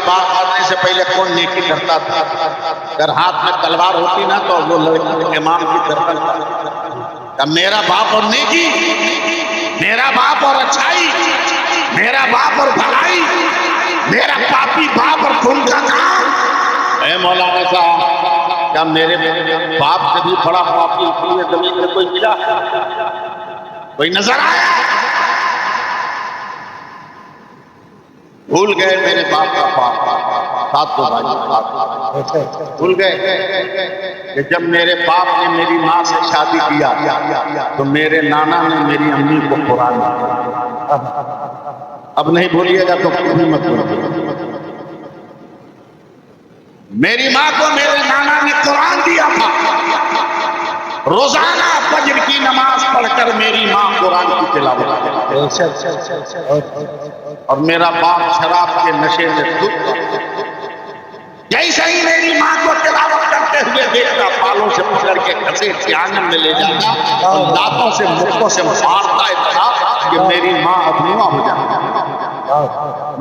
باپ مرنے سے پہلے کون نیکی کرتا تھا؟ اگر ہاتھ میں تلوار ہوتی نا تو وہ لڑکا امام کی طرف تھا، میرا باپ اور نیکی، میرا باپ اور اچھائی، میرا باپ اور بھلائی، میرا پاپی باپ اور خون کا کام۔ اے مولانا صاحب، کیا میرے باپ سے بھی بڑا پاپی پورے زمین میں کوئی ملا؟ کوئی نظر آیا؟ بھول گئے میرے باپ کا پاپ، ساتھ دو بھائی بھول گئے کہ جب میرے باپ نے میری ماں سے شادی کیا تو میرے نانا نے میری امی کو قرآن دیا۔ اب نہیں بولیے گا تو کبھی مت بولیے۔ میری ماں کو میرے نانا نے قرآن دیا تھا، روزانہ فجر کی نماز پڑھ کر میری ماں قرآن کی تلاوت کرتی، اور میرا باپ شراب کے نشے میں ڈوب گیا۔ جیسے ہی میری ماں کو تلاوت کرتے ہوئے دیکھتا، بالوں سے پکڑ کے گھسیٹ کے آنگن میں لے جاتا اور دانتوں سے مکوں سے مارتا اتنا کہ میری ماں ابنوا ہو جاتی۔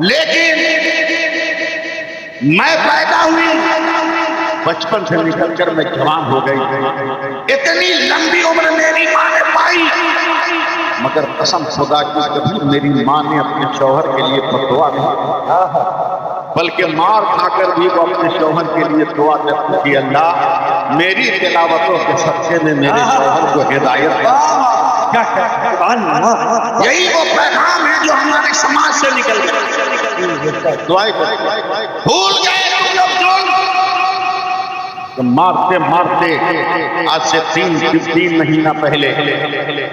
لیکن میں پیدا ہوئی، بچپن سے نکل کر میں جوان ہو گئی، اتنی لمبی عمر میری ماں نے پائی، مگر قسم خدا کی کبھی میری ماں نے اپنے شوہر کے لیے بددعا نہیں، بلکہ مار کھا کر بھی وہ اپنے شوہر کے لیے دعا کرتی کہ اللہ میری تلاوتوں کے صدقے میں میرے شوہر کو ہدایت دے۔ یہی وہ پیغام ہے جو ہمارے سماج سے نکل گیا۔ دعائیں بھول گئے مارتے مارتے آج سے 3 مہینہ پہلے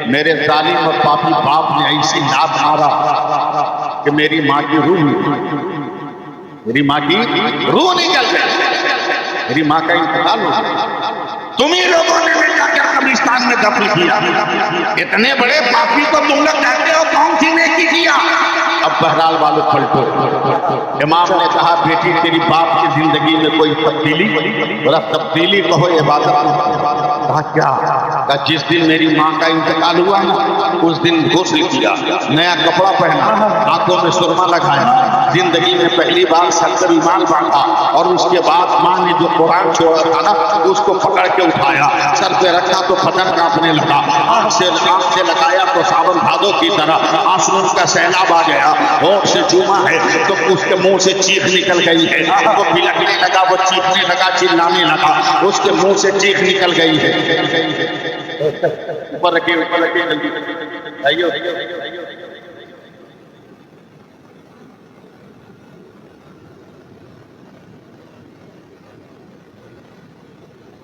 میرے ظالم اور پاپی باپ نے ایسی لات مارا کہ میری ماں کی روح نکل گئی، میری ماں کا انتقال ہو گیا۔ تمہیں لوگوں نے جا کر قبرستان میں دفن کیا، اتنے بڑے پاپی کو تم لوگ کہتے ہو کون سی نیکی کیا؟ اب بہرحال والوں پلٹو۔ امام نے کہا بیٹی تیری باپ کی زندگی میں کوئی تبدیلی؟ بڑا تبدیلی کہو عبادت میں۔ کہا کیا؟ کہا جس دن میری ماں کا انتقال ہوا نا اس دن غسل کیا، نیا کپڑا پہنا، آنکھوں میں سرما لگایا، زندگی میں پہلی بار سر پر ایمان باندھا، اور اس کے بعد ماں نے جو قرآن چھوڑا تھا نا اس کو پکڑ کے اٹھایا، سر پہ رکھا تو بدن کانپنے لگا، آنکھ سے لگایا تو ساون بھادو کی طرح آنسوں کا سیلاب آ گیا، ہونٹ سے چوما ہے تو اس کے منہ سے چیخ نکل گئی ہے، وہ بلکنے لگا، وہ چیخنے لگا، چلانے لگا، اس کے منہ سے چیخ نکل گئی ہے۔ اوپر رکھیے، اوپر رکھیے، جلدی آئیو۔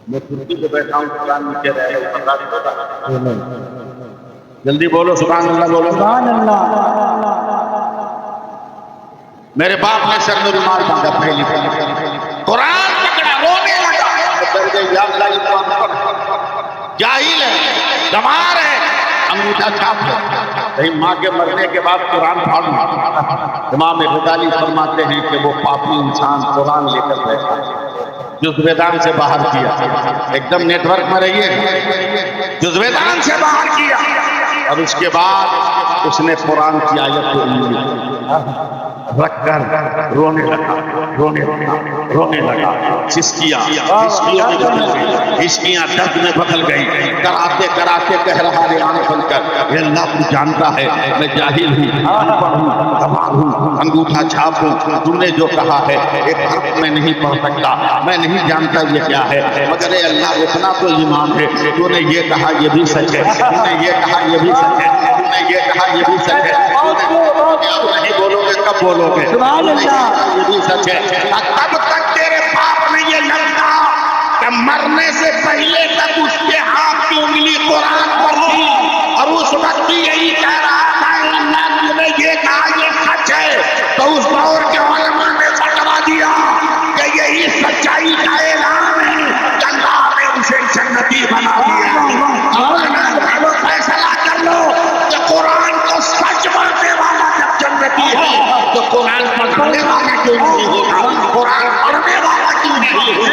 میں کرسی پہ بیٹھا ہوں، قرآن نیچے رہے، جلدی بولو سبحان اللہ، بولو سبحان اللہ۔ میرے باپ نے سر میں رومال باندھا، پہلی قرآن پکڑا، رونے لگا، جاہل ہے، گنوار ہے، انگوٹھا چھاپ ہے، کہیں ماں کے مرنے کے بعد قرآن پھاڑنا۔ امام غزالی فرماتے ہیں کہ وہ پاپی انسان قرآن لے کر بیٹھا، جزویدان سے باہر کیا، ایک دم نیٹ ورک میں رہیے، جزویدان سے باہر کیا، اور اس کے بعد اس نے قرآن کی آیت کو رکھ کر رونے لگا، چسکیاں درد میں بدل گئی، کراتے کراتے کہہ رہا ہے آنکھ بن کر، اے اللہ تو جانتا ہے میں جاہل ہوں، ان پڑھ ہوں، گنوار ہوں، انگوٹھا چھاپ ہوں، تم نے جو کہا ہے ایک حرف میں نہیں پڑھ سکتا، میں نہیں جانتا یہ کیا ہے، مگر اے اللہ اتنا تو ایمان ہے، تو نے یہ کہا یہ بھی سچ ہے، تو نے یہ کہا یہ بھی سچ ہے، تو نے یہ کہا یہ بھی سچ ہے، آپ نہیں بولو گے کب بولو گے؟ سبحان اللہ، یہ بھی سچ ہے۔ تب تک تیرے باپ نے یہ لگتا کہ مرنے سے پہلے تک اس کے ہاتھ کی انگلی قرآن پر تھی، اور اس وقت بھی یہی کہہ رہا تھا اللہ نے یہ کہا یہ سچ ہے، تو اس دور کے علماء نے فتویٰ دیا کہ یہی سچائی کا اعلان ہے کہ اللہ نے اسے جنتی بنا دیا۔ فیصلہ کر لو کہ قرآن کو سچ ماننے والا جب جنتی ہے تو قرآن پڑھنے والا کیوں نہیں ہوگا، قرآن پڑھنے والا کیوں نہیں ہوگا،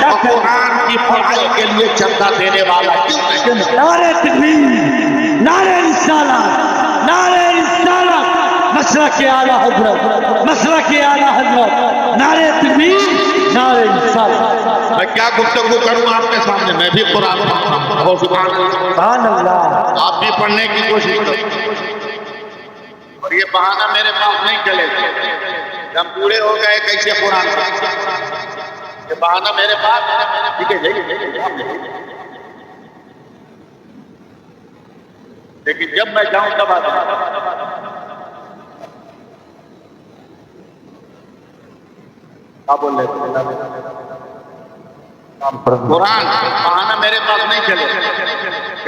اور قرآن کی پڑھائی کے لیے چندہ دینے والا کیوں نہیں ہوگا۔ نعرہ تکبیر، نعرہ رسالت، نعرہ رسالت، مسلک اعلیٰ حضرت، مسلک اعلیٰ حضرت، میں کیا گفتگو کروں آپ کے سامنے؟ میں بھی قرآن پڑھتا ہوں. سبحان اللہ. آپ بھی پڑھنے کی کوشش کرو. اور یہ بہانہ میرے پاس نہیں چلے گا. ہم پورے ہو گئے کیسے قرآن پڑھیں؟ یہ بہانہ میرے پاس. ٹھیک ہے لیکن جب میں جاؤں تب آتا بول رہے قرآن بہانہ میرے پاس نہیں چلے.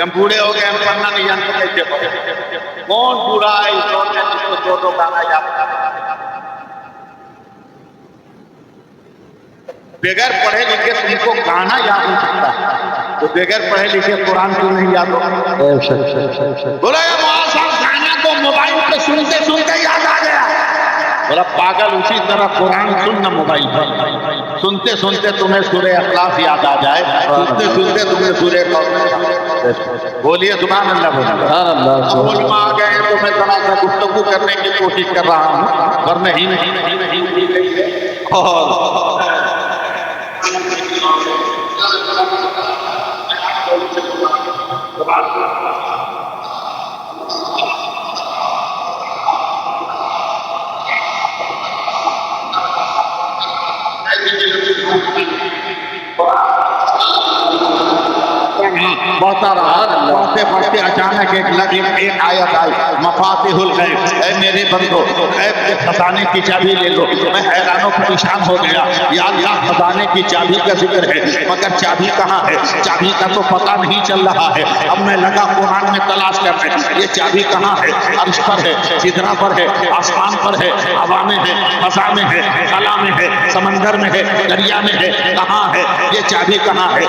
ہم بوڑھے ہو گئے, ہم پڑھنا نہیں جانتے کیسے پڑھیں؟ کون بوڑھا ہے اس دور میں جس کو دو گانا یاد کرتا؟ بغیر پڑھے لکھے تم کو گانا یاد ہو سکتا ہے, تو بغیر پڑھے لکھے قرآن کیوں نہیں یاد ہوگا؟ بولا یہ معاذ صاحب گانا تو موبائل پہ سنتے سنتے یاد آ گیا. بولا پاگل, اسی طرح قرآن سننا موبائل پر, سنتے سنتے تمہیں سورہ اخلاص یاد آ جائے, سنتے سنتے تمہیں سورہ کوثر. بولیے سبحان اللہ. بولیے علماء آ گئے تو میں ذرا سا گفتگو کرنے کی کوشش کر رہا ہوں, پر نہیں. اور بڑھتا رہا, پڑھتے پڑھتے اچانک ایک آیت آئی, مفاتیح الغیب, اے میرے بندو غیب کے خزانے کی چابی لے لو. میں حیران و پریشان ہو گیا, یا اللہ خزانے کی چابی کا ذکر ہے مگر چابی کہاں ہے؟ چابی کا تو پتہ نہیں چل رہا ہے. اب میں لگا قرآن میں تلاش کرنے, یہ چابی کہاں ہے؟ عرش پر ہے, سدرہ پر ہے, آسمان پر ہے, ہوا میں ہے, فضا میں ہے, خلا میں ہے, سمندر میں ہے, دریا میں ہے, کہاں ہے یہ چابی کہاں ہے؟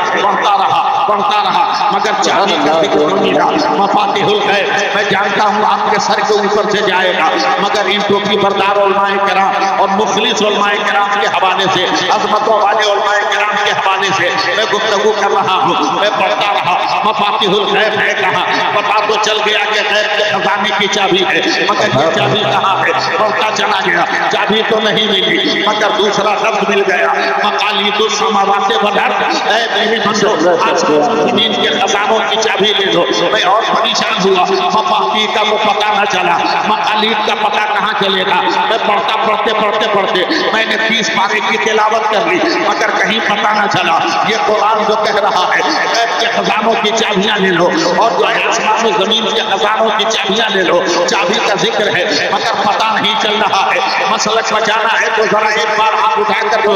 پڑھتا رہا مگر چابی کا ذکر نہیں ملا. مفاتیح الغیب, میں جانتا ہوں آپ کے سر کے اوپر سے جائے گا, مگر ان ٹوپی بردار علماء کرام اور مخلص علماء کرام کے حوالے سے, عظمتوں والے علماء کرام کے حوالے سے میں گفتگو کر رہا ہوں. میں پڑھتا رہا, مفاتیح الغیب ہے کہاں؟ پتا تو چل گیا کہ غیب کے خزانے کی چابی ہے, مگر یہ چابی کہاں ہے؟ پڑھتا چلا گیا, چابی تو نہیں ملی, مگر دوسرا لفظ مل گیا, مقالید السماوات والارض. اے میرے بندو زمین کے خزانوں کی چابی لے لو. میں اور پریشان ہوا, مفاتیح کا وہ پتہ نہ چلا, مقالید کا پتہ کہاں چلے گا؟ میں پڑھتے میں نے 30 پارے کی تلاوت کر لی, مگر کہیں پتہ نہ چلا. یہ قرآن جو کہہ رہا ہے غیب کے خزانوں کی چابیاں لے لو, اور جو ہے آسمان و زمین کے خزانوں کی چابیاں لے لو, چابی کا ذکر ہے مگر پتہ نہیں چل رہا ہے. مسلک بچانا ہے تو ذرا ایک بار ہاتھ اٹھا کر دو,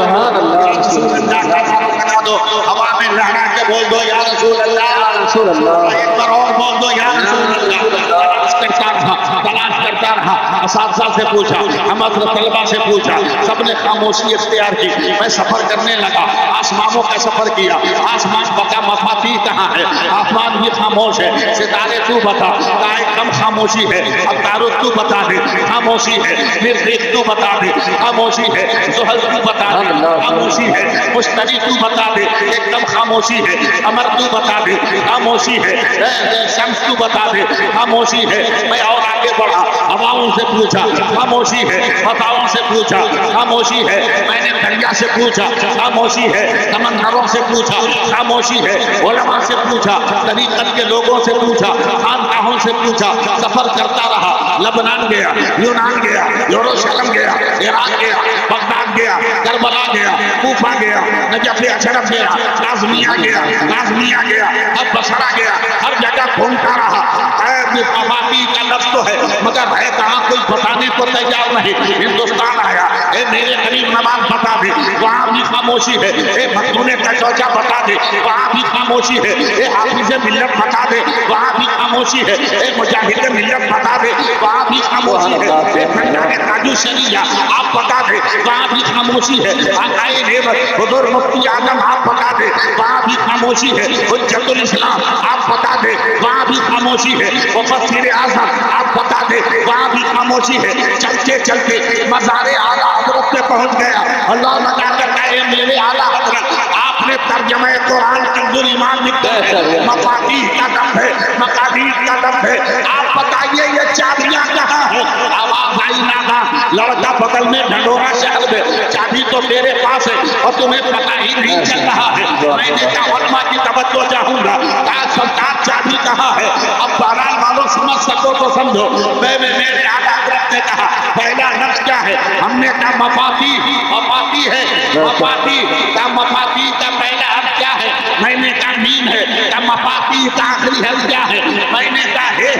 ہوا میں لہرا کے بول دو یا رسول اللہ. ایک بار اور بول دو یا رسول اللہ. تلاش کرتا رہا, اساتذہ سے پوچھا, حضرت طلبہ سے پوچھا, سب نے خاموشی اختیار کی. میں سفر کرنے لگا, آسمانوں کا سفر کیا. آسمان بتا مفاتیح کہاں ہے؟ آسمان بھی خاموش ہے. ستارے تو بتا, ایک دم خاموشی ہے. اب تارک تو بتا دے, خاموشی ہے. مریخ تو بتا دے, خاموشی ہے. زحل تو بتا دے, خاموشی ہے. مشتری تو بتا دے, ایک دم خاموشی ہے. قمر تو بتا دے, خاموشی ہے. شمس تو بتا دے, خاموشی ہے. میں اور آگے بڑھا, ہواؤں سے پوچھا, خاموشی ہے. فضاؤں سے پوچھا, خاموشی ہے. میں نے دریا سے پوچھا, خاموشی ہے. سمندروں سے پوچھا, خاموشی ہے. علماء سے پوچھا, طریقت کے لوگوں سے پوچھا, خانقاہوں سے پوچھا. سفر کرتا رہا, لبنان گیا, یونان گیا, یروشلم گیا, عراق گیا, بغداد گیا, کربلا گیا, کوفہ گیا, نجف اشرف گیا, نازمیہ گیا, اب بصرہ گیا. ہر جگہ گھومتا رہا. مفاتیح کا لفظ تو ہے مگر ہے کہاں کوئی بتانے کو تیار نہیں. ہندوستان آیا, اے میرے غریب نواز بتا دے, وہاں بھی خاموشی ہے. اے مخدوم کا چوچا بتا دے, وہاں بھی خاموشی ہے. اے حافظ ملت بتا دے, وہاں بھی خاموشی ہے. اے مجاہد ملت بتا دے, وہاں بھی خاموشی ہے. اے فنان تاج الشریعہ آپ بتا دے, وہاں بھی خاموشی ہے. آقائے نعمت حضور مفتی اعظم آپ بتا دے, وہاں بھی خاموشی ہے. حجت الاسلام آپ بتا دے, وہاں بھی خاموشی ہے. مفسر اعظم آپ بتا دے, وہاں بھی خاموشی ہے. چلتے چلتے مزار اعلیٰ حضرت پہ پہنچ گیا. اللہ لگا کر کہے میرے اعلیٰ حضرت, آپ نے ترجمہ قرآن کنز ایمان لکھا ہے, مفاتیح کا دم ہے, مقادیر کا دم ہے. آپ بتائیے یہ چابیاں کہاں ہے؟ آواز آئی نہ, لڑکا بغل میں ڈھنڈورا شہر میں, چابی تو تو تیرے پاس ہے اور تمہیں پتہ ہی نہیں چل رہا ہے. میں نے کہا علماء کی توجہ چاہوں گا. سلطان چاہیے کہا ہے. اب بہرحال والوں سمجھ سکو تو سمجھو. میرے آقا حضرت نے کہا پہلا لفظ کیا ہے؟ ہم نے کہا مفاتی. مفاتی ہے. مفاتی کا پہلا حرف کیا ہے؟ میں نے کہا میم ہے. کہا مفاتی کا آخری حرف کیا ہے؟ میں نے کہا ہے.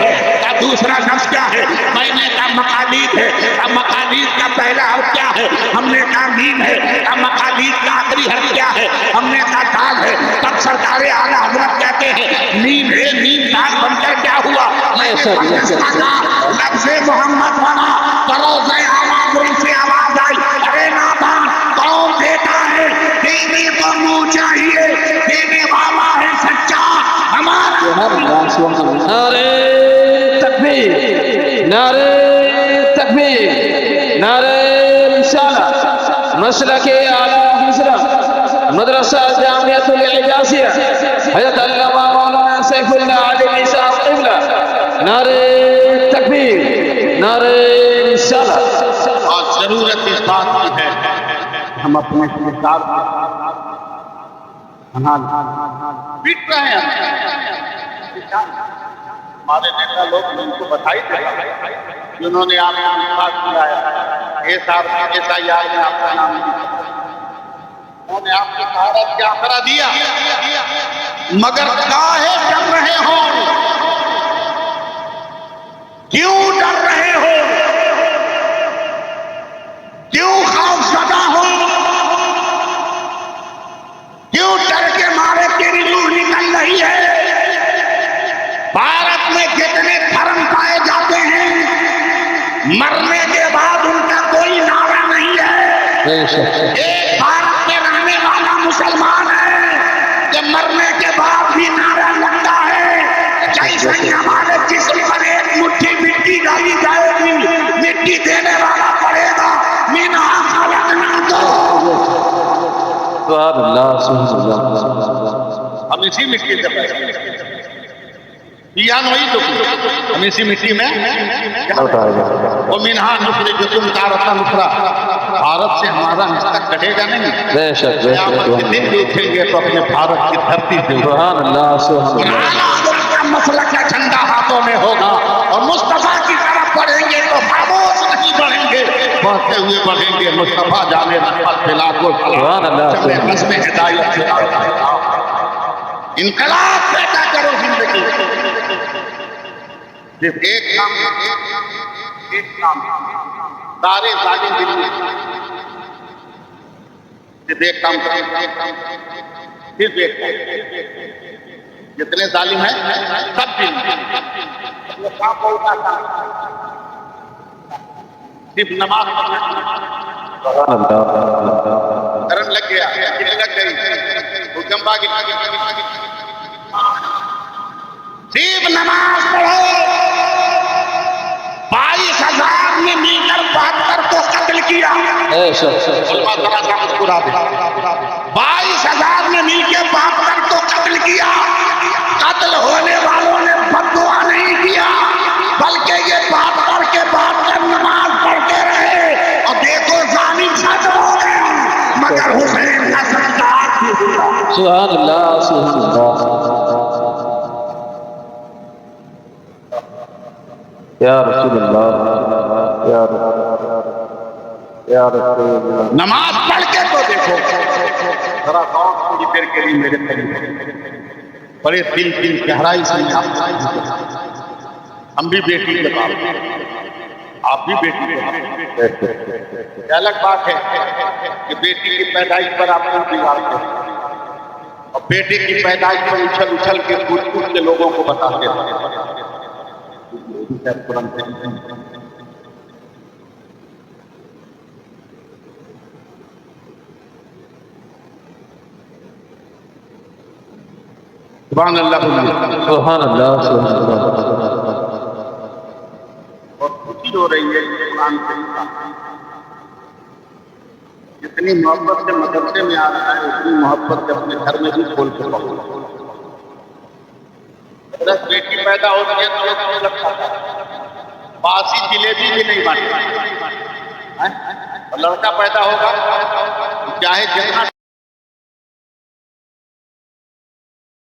کہا دوسرا لفظ کیا ہے؟ میں نے کہا مقالید ہے. کہا مقالید کا پہلا حرف کیا ہے؟ ہم نے کہا میم ہے. کہا مقالید کا آخری حرف کیا ہے؟ ہم نے کہا دال ہے. تب سرکار اعلیٰ حضرت کہتے ہیں میم ہے. میم دال بن کر کیا ہوا؟ لفظ محمد بنا. کرو سے آواز سے آواز آئی. ارے نادان کون دیتا ہے؟ دینے کو منہ چاہیے. دینے والا ہے سچا ہمارا. نعرے تکبیر، نعرے تکبیر، نعرے رسالہ. مسلک اعلیٰ حضرت مدرسہ جامعۃ الاعجازیہ حضرت علامہ مولانا سیف اللہ علیہ صاحب قبلہ. نعرے تکبیر، نعرے رسالہ. اور ضرورت اس بات کی ہے ہم اپنے کردار پیٹ رہے ہیں. ہمارے نیتا لوگ ان کو بتائی تھے جنہوں نے آپ کا انتخاب کیا ہے. ایسا یاد نے آپ کا نام لیا. انہوں نے آپ کی قیادت کا آسرا دیا. مگر کاہے ڈر رہے ہو؟ کیوں ڈر رہے ہو؟ کیوں خوف زدہ ہو؟ کیوں ڈر کے مارے تیری روح نکل رہی ہے؟ بھارت میں کتنے دھرم پائے جاتے ہیں، مرنے کے بعد ان کا کوئی نعرہ نہیں ہے. ایک بھارت میں رہنے والا مسلمان ہے کہ مرنے کے بعد بھی نعرہ لگتا ہے. جیسے ہی ہمارے جسم پر ایک مٹھی مٹی ڈالی جائے گی، مٹی دینے والا پڑے گا. مینا خلقنا دو. سبحان اللہ، سبحان اللہ. ہم اسی مٹی سے پیدا ہوئے. وہی تو ہم اسی مٹی میں وہ منہا نخرے جسم تارتا نخرا. بھارت سے ہمارا نسبت کٹے گا نہیں. بے شک، بے شک. دن دیکھیں گے تو اپنے بھارت کی دھرتی پہ سبحان اللہ، سبحان اللہ. مسلک کا جھنڈا ہاتھوں میں ہوگا اور مصطفیٰ کی طرف بڑھیں گے تو خاموش نہیں بڑھیں گے، بڑھتے ہوئے بڑھیں گے. مصطفیٰ جانے رحمت پلا کو سبحان اللہ. بزم ہدایت سے انقلاب پیدا کرو زندگی. صرف ایک کام، سارے ظالم دلی صرف ایک کام کریں. صرف ایک کام. جتنے ظالم ہیں سب دل صرف نماز پڑھنا. کرن لگ گیا، لگ گئی حکم باغی. صرف نماز پڑھو. 22,000 نے مل کر 72 کو قتل کیا. 22,000 نے مل کے 72 کو قتل کیا. قتل ہونے والوں نے بد دعا نہیں کیا، بلکہ یہ 72 کے بعد نماز پڑھتے رہے. اور دیکھو ظالم سچ ہو گئے مگر حسین کا سردار. سبحان اللہ، سبحان اللہ. یا رسول اللہ، یا رسول اللہ. نماز پڑھ کے تو دیکھو ذرا غور تھوڑی دیر کے لیے میرے قریب. بڑے دل کی گہرائی سے ہم بھی بیٹی کے باپ، آپ بھی بیٹی کے باپ. یہ الگ بات ہے کہ بیٹی کی پیدائش پر آپ کو دیوار کے اور بیٹے کی پیدائش پر اچھل اچھل کے کود کود کے لوگوں کو بتاتے ہیں. سبحان اللہ، سبحان اللہ، سبحان اللہ. اور خوشی ہو رہی ہے قرآن سے. جتنی محبت سے مدرسے میں آ رہا ہے اتنی محبت سے اپنے گھر میں بھی کھول کے پڑھو. بس بیٹی پیدا ہوتی ہے تو ایک لگتا ہے باسی جلیبی بھی نہیں بانٹی. اور لڑکا پیدا ہوگا چاہے جتنا